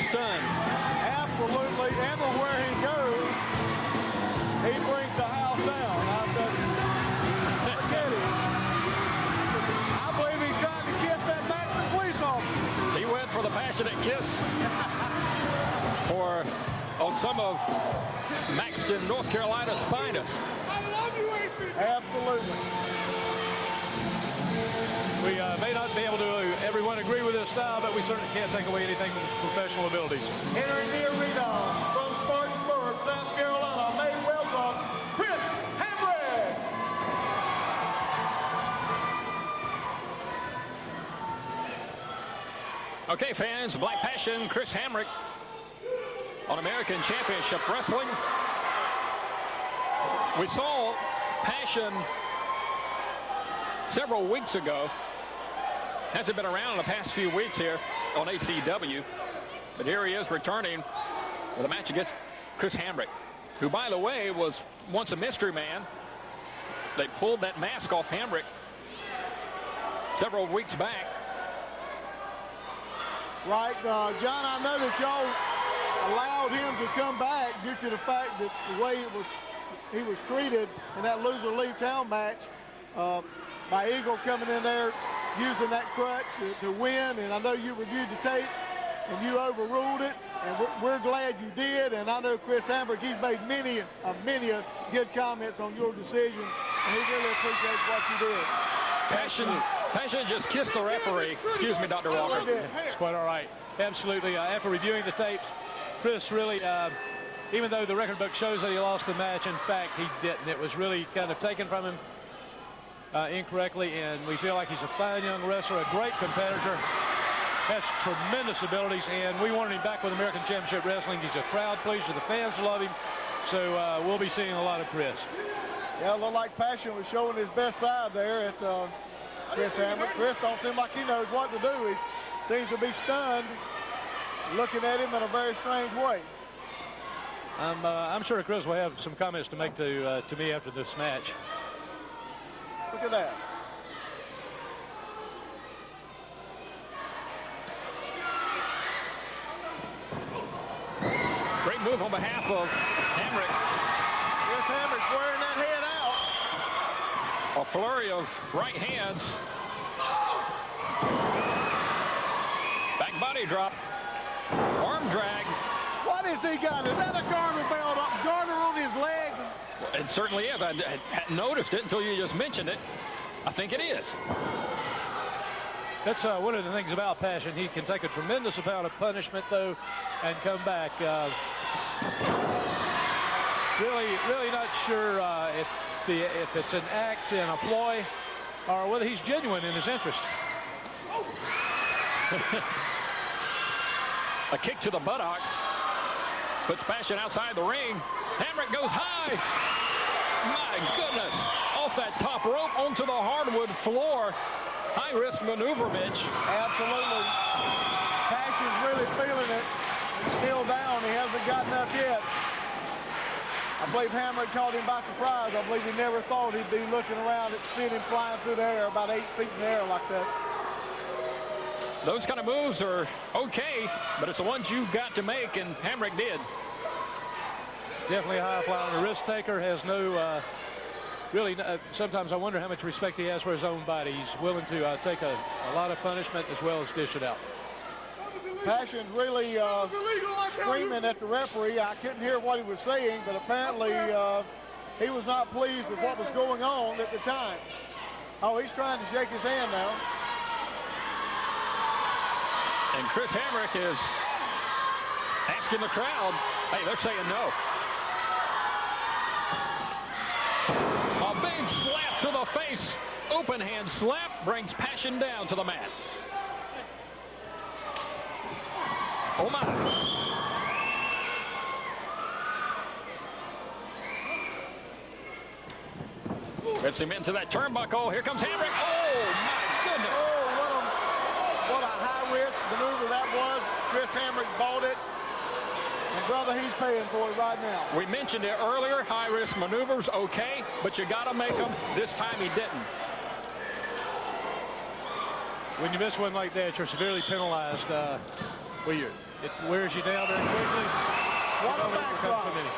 stunned. Absolutely. Everywhere he goes, he brings the house down. Forget it. I believe he tried to kiss that Maxton police officer. He went for the passionate kiss on some of Maxton, North Carolina's finest. I love you, AP. Absolutely. We may not be able to everyone agree with his style, but we certainly can't take away anything from his professional abilities. Entering the arena from Spartanburg, South Carolina, may welcome Chris Hamrick. Okay, fans, Black Passion, Chris Hamrick on American Championship Wrestling. We saw Passion several weeks ago. Hasn't been around in the past few weeks here on ACW. But here he is returning with a match against Chris Hamrick, who, by the way, was once a mystery man. They pulled that mask off Hamrick several weeks back. Right, John, I know that y'all allowed him to come back due to the fact that the way he was treated in that loser leave town match by Eagle coming in there using that crutch to win. And I know you reviewed the tape and you overruled it, and we're glad you did. And I know Chris Hamrick, he's made many good comments on your decision, and he really appreciates what you did. Passion just kissed the referee. Excuse me, Dr. Walker. It's quite all right. Absolutely. After reviewing the tapes, Chris really, even though the record book shows that he lost the match, in fact, he didn't. It was really kind of taken from him incorrectly, and we feel like he's a fine young wrestler, a great competitor, has tremendous abilities, and we wanted him back with American Championship Wrestling. He's a crowd pleaser. The fans love him, so we'll be seeing a lot of Chris. Yeah, it looked like Passion was showing his best side there at Chris Hamrick. Chris don't seem like he knows what to do. He seems to be stunned, looking at him in a very strange way. I'm sure Chris will have some comments to make to me after this match. Look at that. Great move on behalf of Hamrick. Yes, Hamrick's wearing that head out. A flurry of right hands. Back body drop. Arm drag. What has he got? Is that a garter belt up? Garter on his leg? It certainly is. I hadn't noticed it until you just mentioned it. I think it is. That's one of the things about Passion. He can take a tremendous amount of punishment, though, and come back. Really not sure if it's an act and a ploy or whether he's genuine in his interest. A kick to the buttocks puts Passion outside the ring. Hamrick goes high. My goodness. Off that top rope onto the hardwood floor. High-risk maneuver, Mitch. Absolutely. Passion's really feeling it. He's still down. He hasn't gotten up yet. I believe Hamrick caught him by surprise. I believe he never thought he'd be looking around at seeing him flying through the air about 8 feet in the air like that. Those kind of moves are okay, but it's the ones you've got to make, and Hamrick did. Definitely a high flyer. The risk taker has no, really, sometimes I wonder how much respect he has for his own body. He's willing to take a lot of punishment as well as dish it out. Passion's really screaming at the referee. I couldn't hear what he was saying, but apparently he was not pleased with what was going on at the time. Oh, he's trying to shake his hand now. And Chris Hamrick is asking the crowd, hey, they're saying no. A big slap to the face, open hand slap, brings Passion down to the mat. Oh my. Rips him into that turnbuckle. Here comes Hamrick. Oh my goodness. Oh, what a high-risk maneuver that was. Chris Hamrick bought it. And brother, he's paying for it right now. We mentioned it earlier, high-risk maneuvers, okay, but you got to make them. This time he didn't. When you miss one like that, you're severely penalized. Well, it wears you down very quickly. What a backdrop. So many.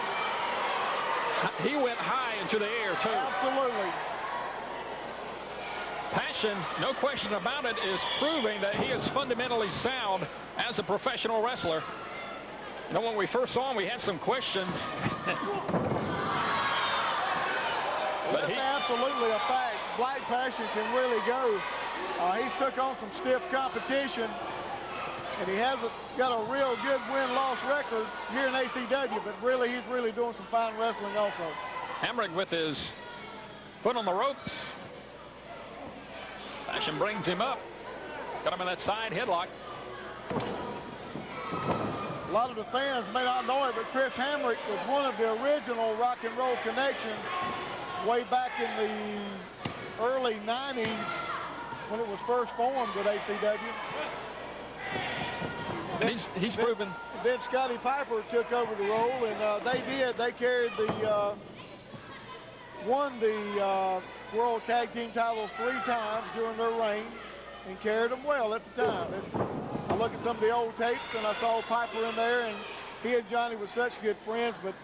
He went high into the air, too. Absolutely. Passion, no question about it, is proving that he is fundamentally sound as a professional wrestler. You know, when we first saw him, we had some questions. But That's absolutely a fact. Black Passion can really go. He's took on some stiff competition, and he hasn't got a real good win-loss record here in ACW, but really, he's really doing some fine wrestling also. Hamrick with his foot on the ropes. Passion brings him up. Got him in that side headlock. A lot of the fans may not know it, but Chris Hamrick was one of the original Rock and Roll Connection way back in the early 90s when it was first formed at ACW. He's proven. Then Scotty Piper took over the role, and they carried the, won the World Tag Team titles 3 times during their reign and carried them well at the time. And I look at some of the old tapes, and I saw Piper in there, and he and Johnny were such good friends, but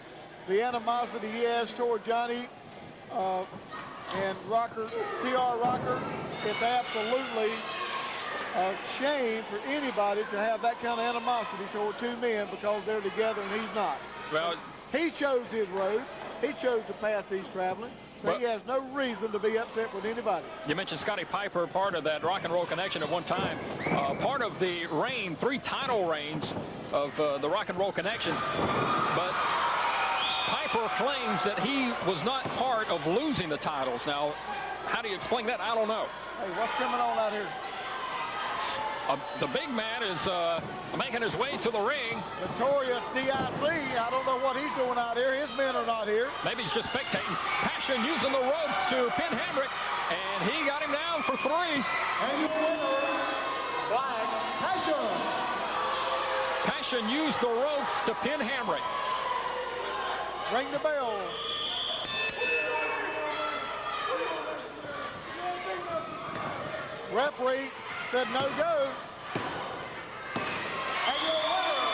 the animosity he has toward Johnny and Rocker, T.R. Rocker, it's absolutely a shame for anybody to have that kind of animosity toward 2 men because they're together and he's not. Well, he chose his road. He chose the path he's traveling. So he has no reason to be upset with anybody. You mentioned Scotty Piper, part of that Rock and Roll Connection at one time. Part of the reign, 3 title reigns of the Rock and Roll Connection. But Piper claims that he was not part of losing the titles. Now, how do you explain that? I don't know. Hey, what's coming on out here? The big man is making his way to the ring. Notorious DIC. I don't know what he's doing out here. His men are not here. Maybe he's just spectating. Passion using the ropes to pin Hamrick, and he got him down for 3. And your winner, Black Passion. Passion used the ropes to pin Hamrick. Ring the bell. Referee said no go. And your winner,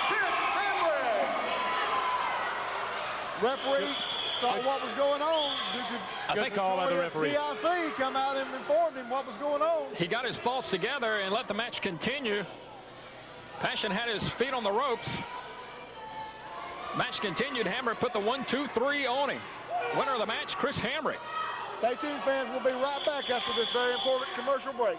Chris Hamrick. Referee saw what was going on. I think called by the referee. DIC come out and informed him what was going on. He got his thoughts together and let the match continue. Passion had his feet on the ropes. Match continued. Hamrick put the 1, 2, 3 on him. Winner of the match, Chris Hamrick. Stay tuned, fans. We'll be right back after this very important commercial break.